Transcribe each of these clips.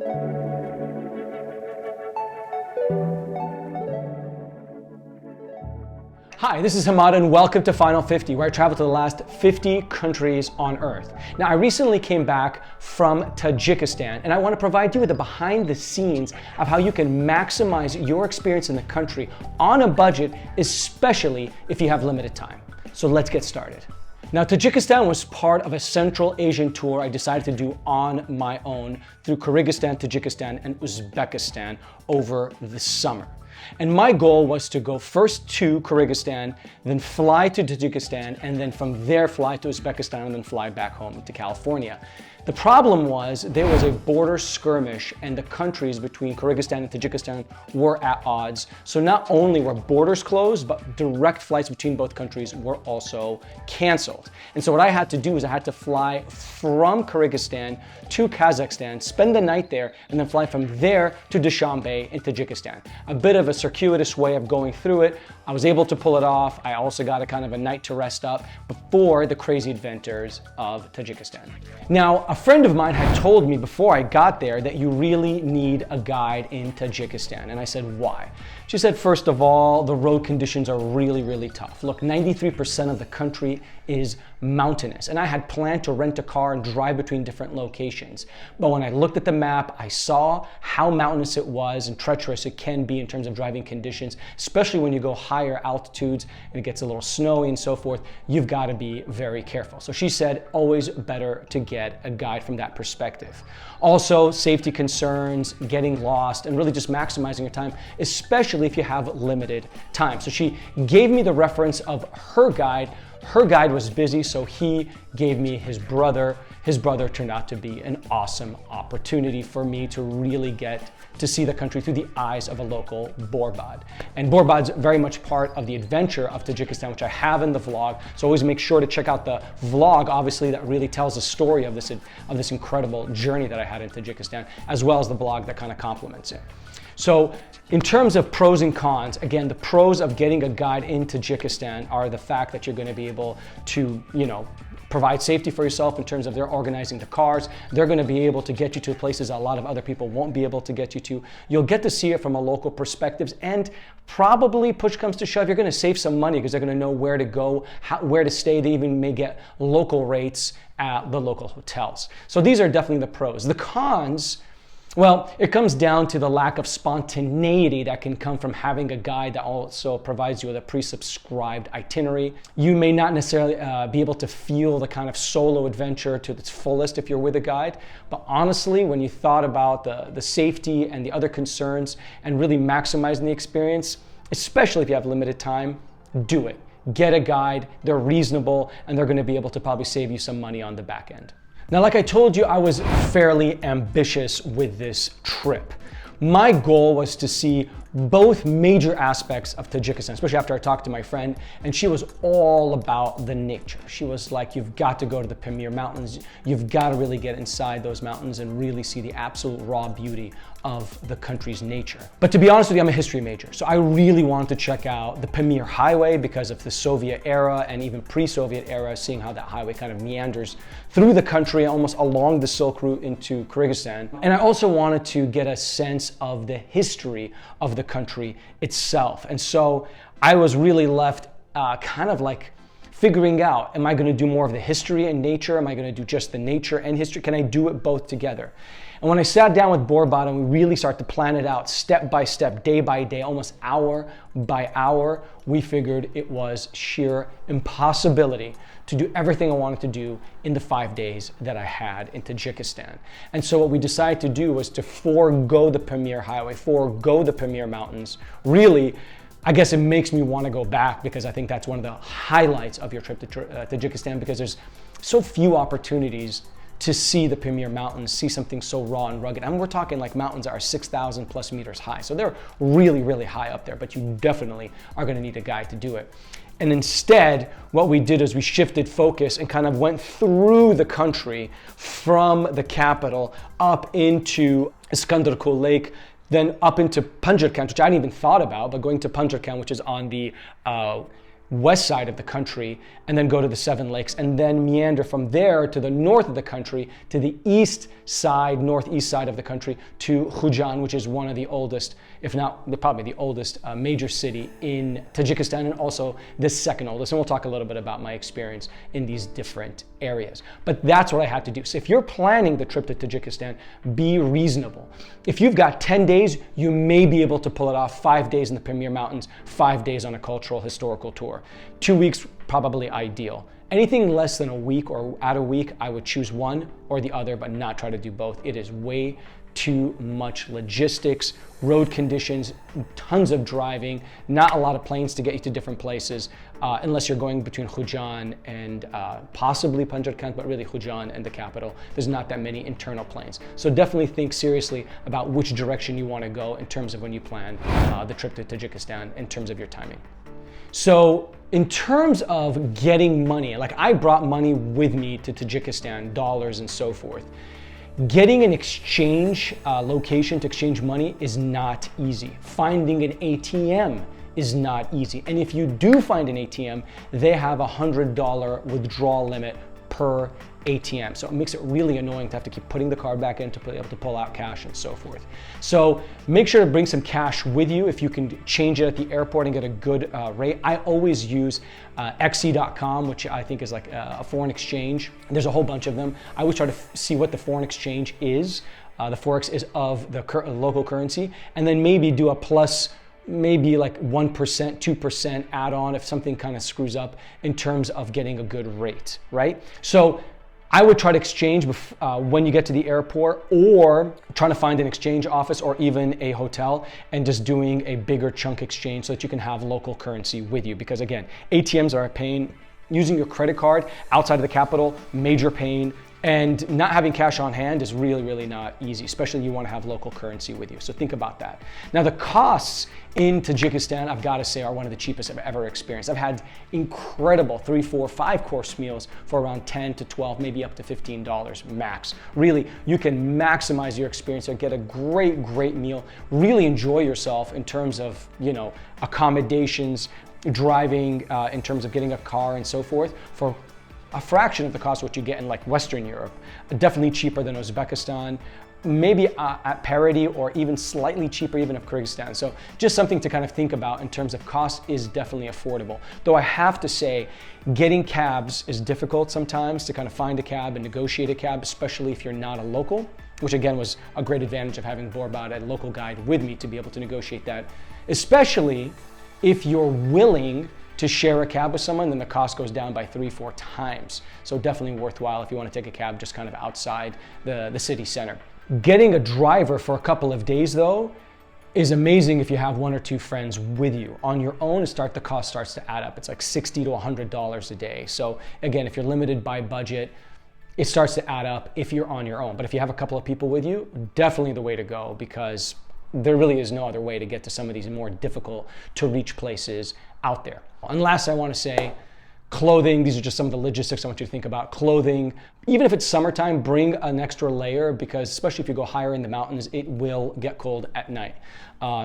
Hi, this is Hamad and welcome to Final 50, where I travel to the last 50 countries on Earth. Now, I recently came back from Tajikistan and I want to provide you with a behind the scenes of how you can maximize your experience in the country on a budget, especially if you have limited time. So let's get started. Now, Tajikistan was part of a Central Asian tour I decided to do on my own through Kyrgyzstan, Tajikistan, and Uzbekistan over the summer. And my goal was to go first to Kyrgyzstan, then fly to Tajikistan, and then from there fly to Uzbekistan, and then fly back home to California. The problem was there was a border skirmish and the countries between Kyrgyzstan and Tajikistan were at odds. So not only were borders closed, but direct flights between both countries were also canceled. And so what I had to do is I had to fly from Kyrgyzstan to Kazakhstan, spend the night there, and then fly from there to Dushanbe in Tajikistan. A bit of a circuitous way of going through it. I was able to pull it off. I also got a kind of a night to rest up before the crazy adventures of Tajikistan. Now, a friend of mine had told me before I got there that you really need a guide in Tajikistan. And I said, why? She said, first of all, the road conditions are really tough. Look, 93% of the country is mountainous. And I had planned to rent a car and drive between different locations. But when I looked at the map, I saw how mountainous it was and treacherous it can be in terms of driving conditions, especially when you go higher altitudes and it gets a little snowy and so forth. You've got to be very careful. So she said, always better to get a guide from that perspective. Also, safety concerns, getting lost, and really just maximizing your time, especially if you have limited time. So she gave me the reference of her guide. Her guide was busy, so he gave me his brother. His brother turned out to be an awesome opportunity for me to really get to see the country through the eyes of a local Borbad. And Borbad's very much part of the adventure of Tajikistan, which I have in the vlog. So always make sure to check out the vlog, obviously, that really tells the story of this incredible journey that I had in Tajikistan, as well as the blog that kind of complements it. So in terms of pros and cons, again, the pros of getting a guide in Tajikistan are the fact that you're going to be able to, provide safety for yourself in terms of they're organizing the cars. They're going to be able to get you to places a lot of other people won't be able to get you to. You'll get to see it from a local perspective, and probably, push comes to shove, you're going to save some money because they're going to know where to go, where to stay. They even may get local rates at the local hotels. So these are definitely the pros. The cons, well, it comes down to the lack of spontaneity that can come from having a guide that also provides you with a pre-subscribed itinerary. You may not necessarily be able to feel the kind of solo adventure to its fullest if you're with a guide. But honestly, when you thought about the safety and the other concerns and really maximizing the experience, especially if you have limited time, do it. Get a guide, they're reasonable, and they're going to be able to probably save you some money on the back end. Now, like I told you, I was fairly ambitious with this trip. My goal was to see both major aspects of Tajikistan, especially after I talked to my friend, and she was all about the nature. She was like, you've got to go to the Pamir Mountains. You've got to really get inside those mountains and really see the absolute raw beauty of the country's nature. But to be honest with you, I'm a history major, so I really wanted to check out the Pamir Highway because of the Soviet era and even pre-Soviet era, seeing how that highway kind of meanders through the country, almost along the Silk Route into Kyrgyzstan. And I also wanted to get a sense of the history of the country itself. And so I was really left kind of like figuring out, am I going to do more of the history and nature? Am I going to do just the nature and history? Can I do it both together? And when I sat down with Borbad and we really started to plan it out step by step, day by day, almost hour by hour, we figured it was sheer impossibility to do everything I wanted to do in the 5 days that I had in Tajikistan. And so what we decided to do was to forego the Pamir Highway, forego the Pamir Mountains. Really, I guess it makes me want to go back because I think that's one of the highlights of your trip to Tajikistan, because there's so few opportunities to see the Pamir Mountains, see something so raw and rugged. I mean, we're talking like mountains that are 6,000 plus meters high. So they're really high up there, but you definitely are going to need a guide to do it. And instead, what we did is we shifted focus and kind of went through the country from the capital up into Iskandarkul Lake, then up into Panjshir, which I hadn't even thought about, but going to Panjshir, which is on the west side of the country and then go to the Seven Lakes and then meander from there to the north of the country to the east side, northeast side of the country to Khujan, which is one of the oldest, if not probably the oldest major city in Tajikistan, and also the second oldest. And we'll talk a little bit about my experience in these different areas. But that's what I had to do. So if you're planning the trip to Tajikistan, be reasonable. If you've got 10 days, you may be able to pull it off. 5 days in the Pamir Mountains, 5 days on a cultural historical tour. 2 weeks, probably ideal. Anything less than a week or at a week, I would choose one or the other, but not try to do both. It is way too much logistics, road conditions, tons of driving, not a lot of planes to get you to different places, unless you're going between Khujan and possibly Panjshir, but really Khujan and the capital. There's not that many internal planes. So definitely think seriously about which direction you want to go in terms of when you plan the trip to Tajikistan in terms of your timing. So in terms of getting money, like I brought money with me to Tajikistan, dollars and so forth. Getting an exchange location to exchange money is not easy. Finding an ATM is not easy. And if you do find an ATM, they have a $100 withdrawal limit per ATM. So it makes it really annoying to have to keep putting the card back in to be able to pull out cash and so forth. So make sure to bring some cash with you if you can change it at the airport and get a good rate. I always use xe.com, which I think is like a foreign exchange. There's a whole bunch of them. I always try to see what the foreign exchange is. The forex is of the local currency, and then maybe do a plus maybe like 1%, 2% add-on if something kind of screws up in terms of getting a good rate, right? So I would try to exchange when you get to the airport, or trying to find an exchange office or even a hotel and just doing a bigger chunk exchange so that you can have local currency with you. Because again, ATMs are a pain. Using your credit card outside of the capital, major pain. And not having cash on hand is really, really not easy, especially you want to have local currency with you. So think about that. Now the costs in Tajikistan, I've got to say, are one of the cheapest I've ever experienced. I've had incredible 3, 4, 5 course meals for around 10 to 12, maybe up to $15 max. Really, you can maximize your experience and get a great, great meal. Really enjoy yourself in terms of, accommodations, driving, in terms of getting a car and so forth for a fraction of the cost of what you get in like Western Europe. Definitely cheaper than Uzbekistan, maybe at parity or even slightly cheaper even of Kyrgyzstan. So just something to kind of think about in terms of cost is definitely affordable. Though I have to say, getting cabs is difficult sometimes to kind of find a cab and negotiate a cab, especially if you're not a local, which again was a great advantage of having Borbad, a local guide with me to be able to negotiate that, especially if you're willing to share a cab with someone, then the cost goes down by 3, 4 times. So definitely worthwhile if you want to take a cab just kind of outside the city center. Getting a driver for a couple of days though is amazing if you have 1 or 2 friends with you. On your own, the cost starts to add up. It's like $60 to $100 a day. So again, if you're limited by budget, it starts to add up if you're on your own. But if you have a couple of people with you, definitely the way to go, because there really is no other way to get to some of these more difficult to reach places out there. And last, I want to say, clothing. These are just some of the logistics I want you to think about. Clothing, even if it's summertime, bring an extra layer, because especially if you go higher in the mountains, it will get cold at night.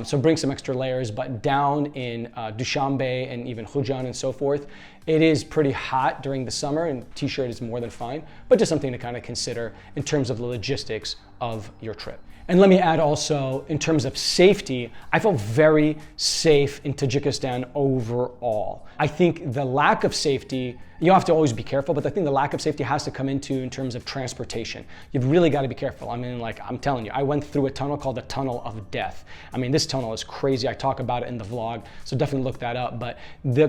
So bring some extra layers, but down in Dushanbe and even Khujan and so forth, it is pretty hot during the summer, and t-shirt is more than fine, but just something to kind of consider in terms of the logistics of your trip. And let me add also, in terms of safety, I felt very safe in Tajikistan overall. I think the lack of safety, you have to always be careful, but I think the lack of safety has to come into in terms of transportation. You've really got to be careful. I mean, like I'm telling you, I went through a tunnel called the Tunnel of Death. I mean, this tunnel is crazy. I talk about it in the vlog, so definitely look that up. But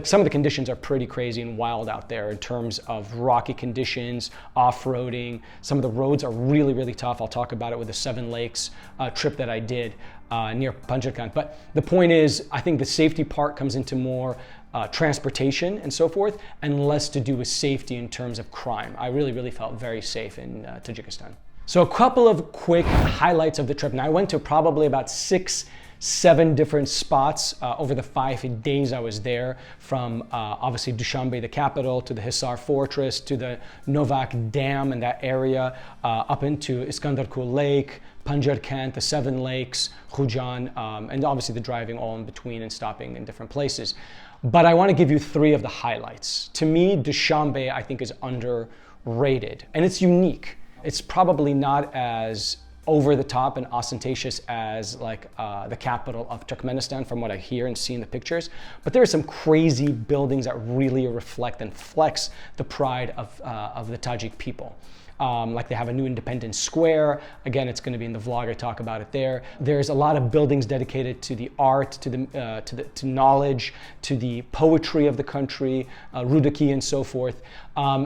some of the conditions are pretty crazy and wild out there in terms of rocky conditions, off-roading. Some of the roads are really, really tough. I'll talk about it with the Seven Lakes trip that I did near Panjshir. But the point is, I think the safety part comes into more transportation and so forth, and less to do with safety in terms of crime. I really, really felt very safe in Tajikistan. So a couple of quick highlights of the trip. Now I went to probably about 6, 7 different spots over the 5 days I was there, from obviously Dushanbe, the capital, to the Hisar Fortress, to the Novak Dam and that area, up into Iskandarkul Lake, Panjshir, the 7 lakes, Khujan, and obviously the driving all in between and stopping in different places. But I want to give you 3 of the highlights. To me, Dushanbe, I think, is underrated, and it's unique. It's probably not as over the top and ostentatious as like the capital of Turkmenistan from what I hear and see in the pictures, but there are some crazy buildings that really reflect and flex the pride of the Tajik people. Like they have a new Independence Square. Again, it's going to be in the vlog. I talk about it there. There's a lot of buildings dedicated to the art, to knowledge, to the poetry of the country, Rudaki and so forth.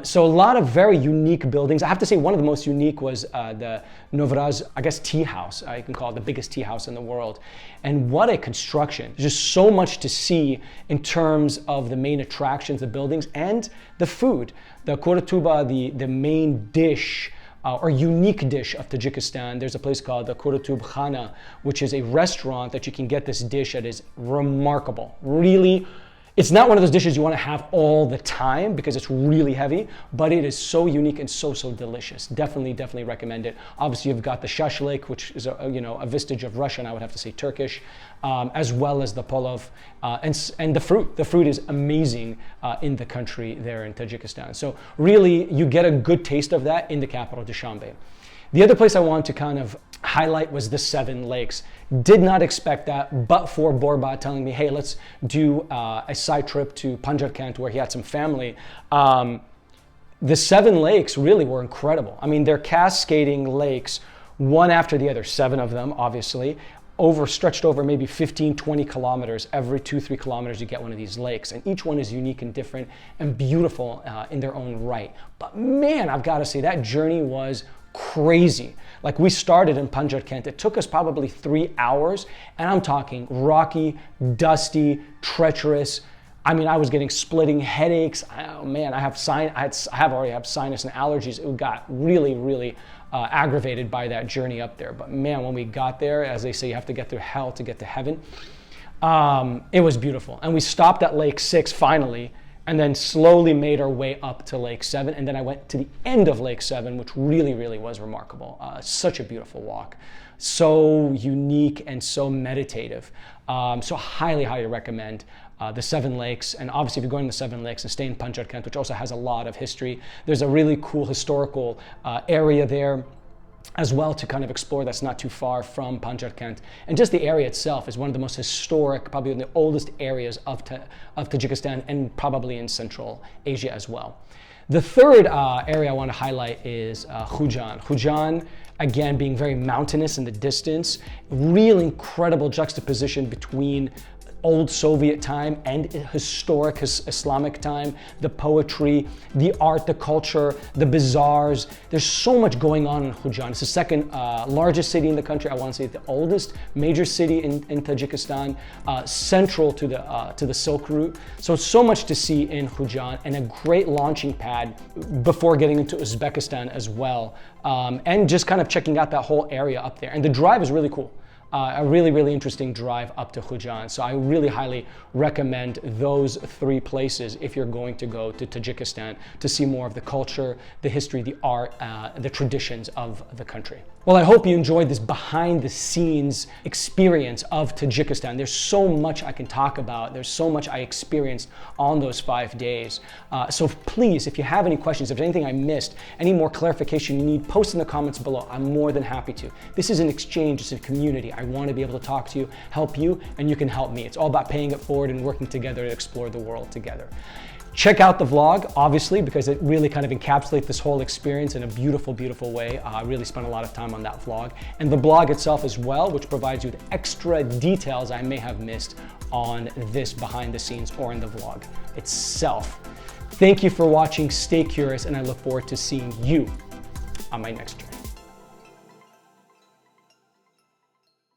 So a lot of very unique buildings. I have to say one of the most unique was the Novraz, I guess, tea house. I can call it the biggest tea house in the world. And what a construction. There's just so much to see in terms of the main attractions, the buildings, and the food. The Kurtuba, the main dish or unique dish of Tajikistan, there's a place called the Kurtub Khana, which is a restaurant that you can get this dish that is remarkable. Really, it's not one of those dishes you want to have all the time because it's really heavy, but it is so unique and so delicious. Definitely recommend it. Obviously, you've got the shashlik, which is a vestige of Russian, I would have to say Turkish, as well as the polov and the fruit. The fruit is amazing in the country there in Tajikistan. So really, you get a good taste of that in the capital, Dushanbe. The other place I want to kind of highlight was the 7 lakes. Did not expect that, but for Borba telling me, hey, let's do a side trip to Panjshir where he had some family. The 7 lakes really were incredible. I mean, they're cascading lakes, one after the other, 7 of them, obviously, stretched over maybe 15, 20 kilometers. Every 2-3 kilometers, you get one of these lakes. And each one is unique and different and beautiful in their own right. But man, I've got to say, that journey was crazy. Like we started in Panjshir. It took us probably 3 hours, and I'm talking rocky, dusty, treacherous. I mean, I was getting splitting headaches. Oh man, I already have sinus and allergies. It got really aggravated by that journey up there. But man, when we got there, as they say, you have to get through hell to get to heaven. It was beautiful, and we stopped at Lake 6 finally, and then slowly made our way up to Lake 7. And then I went to the end of Lake 7, which really was remarkable. Such a beautiful walk. So unique and so meditative. So highly recommend the 7 lakes. And obviously, if you're going to the 7 lakes and stay in Panjshir, which also has a lot of history, there's a really cool historical area there as well to kind of explore that's not too far from Panjshir. And just the area itself is one of the most historic, probably one of the oldest areas of Tajikistan and probably in Central Asia as well. The third area I want to highlight is Khujan. Khujan, again, being very mountainous in the distance, real incredible juxtaposition between old Soviet time and historic Islamic time, the poetry, the art, the culture, the bazaars. There's so much going on in Khujan. It's the second largest city in the country. I want to say the oldest major city in Tajikistan, central to the Silk Route. So much to see in Khujan, and a great launching pad before getting into Uzbekistan as well. And just kind of checking out that whole area up there. And the drive is really cool. A really interesting drive up to Khujan. So I really highly recommend those 3 places if you're going to go to Tajikistan to see more of the culture, the history, the art, the traditions of the country. Well, I hope you enjoyed this behind the scenes experience of Tajikistan. There's so much I can talk about. There's so much I experienced on those 5 days. So please, if you have any questions, if there's anything I missed, any more clarification you need, post in the comments below. I'm more than happy to. This is an exchange, it's a community. I want to be able to talk to you, help you, and you can help me. It's all about paying it forward and working together to explore the world together. Check out the vlog, obviously, because it really kind of encapsulates this whole experience in a beautiful way. I really spent a lot of time on that vlog. And the blog itself as well, which provides you with extra details I may have missed on this behind the scenes or in the vlog itself. Thank you for watching, stay curious, and I look forward to seeing you on my next journey.